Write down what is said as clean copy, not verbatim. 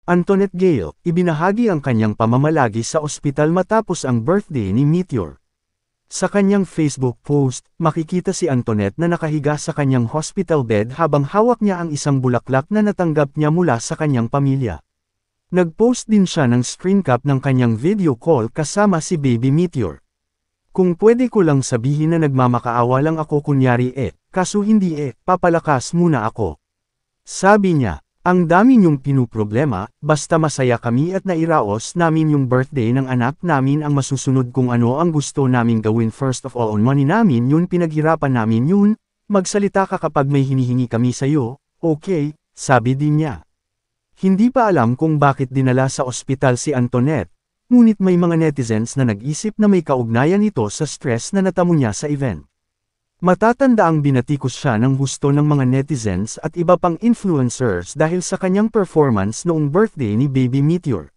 Antoinette Gale, ibinahagi ang kanyang pamamalagi sa ospital matapos ang birthday ni Meteor. Sa kanyang Facebook post, makikita si Antoinette na nakahiga sa kanyang hospital bed habang hawak niya ang isang bulaklak na natanggap niya mula sa kanyang pamilya. Nag-post din siya ng screen cap ng kanyang video call kasama si Baby Meteor. Kung pwede ko lang sabihin na nagmamakaawa lang ako kunyari kaso hindi papalakas muna ako. Sabi niya, ang dami niyong pinuproblema, basta masaya kami at nairaos namin yung birthday ng anak namin ang masusunod kung ano ang gusto naming gawin first of all on money namin yun pinaghirapan namin yun, magsalita ka kapag may hinihingi kami sa'yo, okay, sabi din niya. Hindi pa alam kung bakit dinala sa ospital si Antoinette, ngunit may mga netizens na nag-isip na may kaugnayan ito sa stress na natamo niya sa event. Matatanda ang binatikos siya ng gusto ng mga netizens at iba pang influencers dahil sa kanyang performance noong birthday ni Baby Meteor.